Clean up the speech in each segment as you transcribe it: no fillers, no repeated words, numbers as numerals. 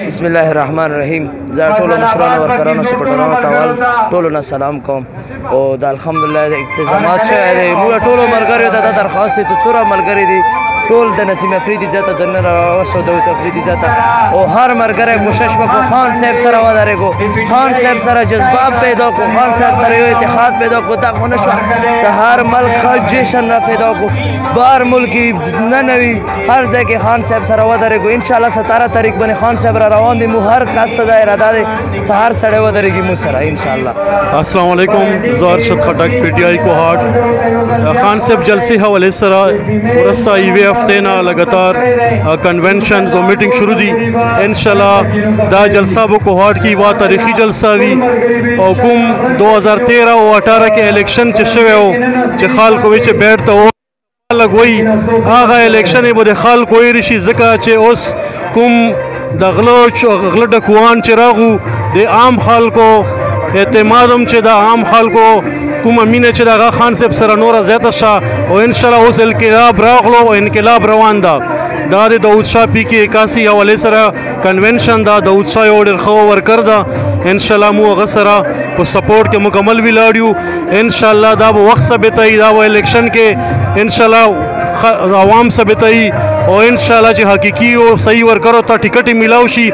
بسم الله الرحمن الرحیم. زه ټولو مشرانو ورکرانو سپورټرانو ته ټولو نه سلام کوم او د الحمدلله د اقتضامات شوی دی. موږ ټولو ملګریو ته دا درخواست دی چې څومره ملګري دي ټول د نسیم افریدي ځای ته ځانونه راوستو داود افریدي ځای ته او هر ملګری کوشش وکړو خان صاحب سره ودرېږو، خان صاحب سره جذبات پیدا کړو، خان صاحب سره یو اتحاد پیدا کړو. دا خو نه شوه چې هر ملک ښه جشن را پیدا کړو، بهر ملک ننوي هر ځای کې خان صاحب سره ودرېږو. انشاءالله 17 تاریخ باندې خان صاحب را روان دي. مو هر کس ته دا اراده دی چې هر سړی ودرېږي مو سره انشاءالله. السلام علیکم. زه ارشد خټک پی ټی آی کوهاټ. خان صاحب جلسې حوالې سره ورسته یوې هفتې نه لګاتار کنونشنز او میټینګ شروع دي. انشاءالله دا جلسه به کوهاټ کې یوه تاریخي جلسه وي او کوم 2013 او 18 کې الیکشن چې شوی و چې خلکو وی چې بیټ ته خلک وایي هغه الیکشن یې به د خلکو هېر شي ځکه چې اوس کوم د غله ډکوان چې راغو د عام خلکو اعتماد هم چې د عام خلکو کومه مینه چې د هغه خان صاحب سره نوره زیاته شه او انشاءالله اوس انقلاب راغلو او انقلاب روان ده. دا د داود شاه پی کې 81 حوالې سره کنونشن ده. داود شاه یو ډېر ښه ورکر ده. انشاءالله مو هغه سره په سپورټ کې مکمل ولاړ یو. انشاءالله دا به وخت ثابتوي، دا به الیکشن کې انشاءالله عوام ثابتوي او انشاءالله چې حقیقي او صحیح ورکرو ته ټکټ یې میلاو شي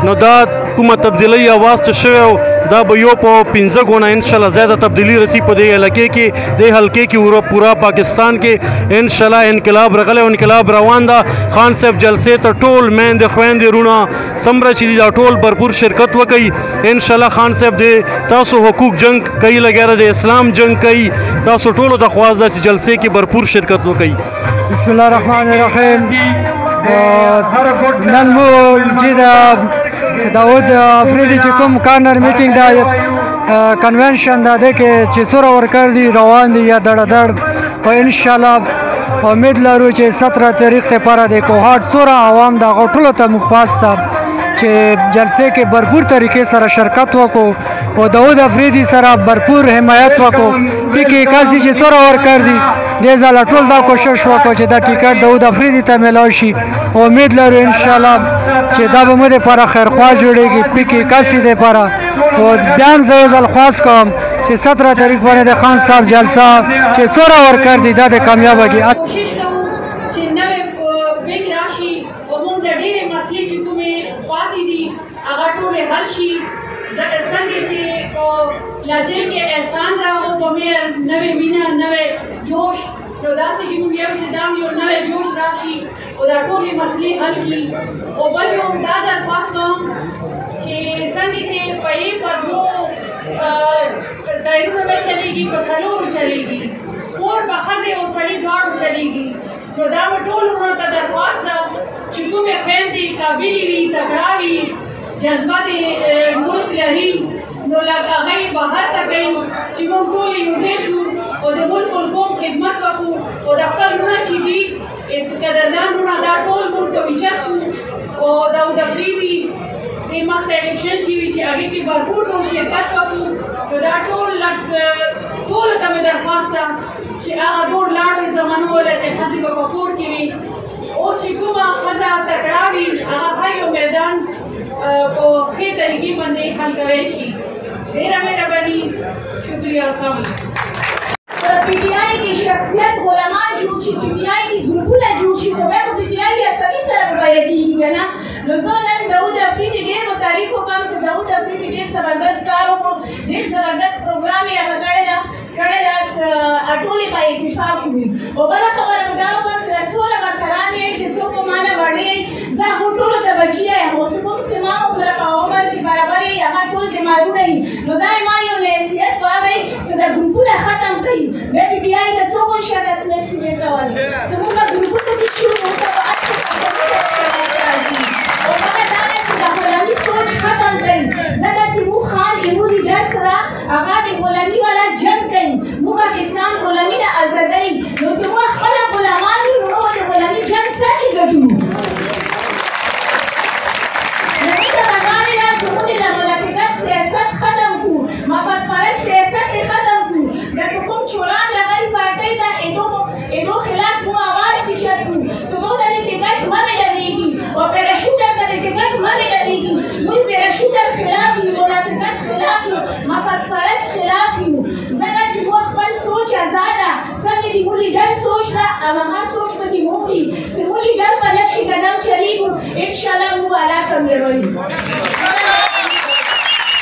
نو دا کومه تبدیلي اواز چې شوی دا به یو په 15 ګونه انشاءالله زیاده تبدیلی رسی په دې علاقې کې دې حلقې کې پورا پاکستان کې انشاءالله انقلاب راغلی او انقلاب روان ده. خان صاحب جلسې ته ټول میندې خویندې وروڼه څومره چې دي دا ټول भरपूर شرکت وکړي. انشاءالله خان صاحب دې تاسو حقوق جنگ کوي لګیاره د اسلام جنگ کوي. تاسو ټولو ته خواست ده چې جلسې کې भरपूर شرکت وکړي. بسم الله الرحمن الرحیم. نن مو چې داود افریدي چې کوم کارنر میټینګ دا کنونشن دا دی کې چې څومره ورکر دي روان دي یا دړدړ او انشاءالله امید لرو چې 17 تاریخ ته پاره د کوهاټ څومره عوام دغه ټولو ته مو خواست ده چې جلسې کې भरपूर طریقې سره شرکت وکړو او داود افریدي سره भरपूर حمایت وکړو. پی کې 81 چې څومره ورکر دي دې ځله ټول دا کوشش وکړو چې دا ټیکټ داود افریدي ته میلاو شي او امید لرو انشاءالله چې دا به مو دپاره خیرخوا جوړېږي. پی کې 81 دپاره او بیا هم زه یو ځل خواست کوم چې 17 تاریخ باندې د خان صاحب جلسه چې څومره ورکر دي دا د کامیابه کړي. څنګه چې لاجل کې احسان راغو په مې نوې مینه نوې جوش نو داسې کې موږ یو چې دا یو نوې جوش راشي او دا ټولې مسلې حل کړي. او بل یو دا درخواست کوم چې څنګه چې په یې په دوو ټایرونو به چلېږي په څلورو چلېږي کور به ښځې او سړي دواړو چلېږي نو دا به ټول وروڼو ته درخواست ده چې کومې خویندې قابلې وي تکړه وي جذبات ملک لري نو لږ هغه یې بهر ته کوي چې موږ ټول یو ځای شو او د ملک القوم خدمت وکړو او د خپل وروڼه چې دي قدردان وروڼه دا ټول موږ توجه کړو او داود افریدي دې مخته الیکشن چې وي چې هغې کې भरपूर ټول شرکت وکړو نو دا ټول لږ ټولو ته مې درخواست ده چې هغه دور لاړې زمانو وله چې ښځې به په کور کې وي. اوس چې کومه ښځه تکړه وي هغه هر یو میدان په ښې طریقې باندې حل کولی شي. ډېره مهرباني شکریہ. السلام علیکم. پی ټی آی کې شخصیت علما جوړ شي پی ټی آی کې ګروپونه جوړ شي خو بیا په پی ټی آی کې اساني سره بربادېږي که نه نو زه نن داود افریدي ډېر به تعریف وکړم چې داود افریدي ډېر زبردست کار وکړو ډېر زبردست پروګرام یې هغه کړی ده ټولې په اتفاق وي. او بله خبره مې دا وکړم چې ټوله ورکران یې چې څوک مانه وړې زه هغو ټولو ته بچی یم او چې کوم چې ما عمره په عمر کې برابر یې هغه ټول جماعتونه یي نو دا یې ما یو نصیحت واورئ چې دا ګروپونه ختم کړئ. بیا پی ټي آی ته څوک شکست نشي ورکولی زموږ په ګروپونو کې شو موږ ته به او بله دا ده چې د غلامي سوچ ختم کړئ ځکه چې موږ خان ایموني ډک سره هغه د غلامي والا جنګ کوي موږ پاکستان غلامي نه ازادوي نو چې موږ خپله غلامان یو نو موږ د غلامي جنګ څنګه ګټو. سیاست ختم کو مفاد پرست سیاست ختم کو دا کوم چوران راغلي پارټۍ ته ایدو خلاف مو आवाज پیچت کو سمو ته ټیکټ مې لګېږي او پیراشوټ ته ټیکټ مې لګېږي سوچ ده هماغه سوچ به دې موږي چې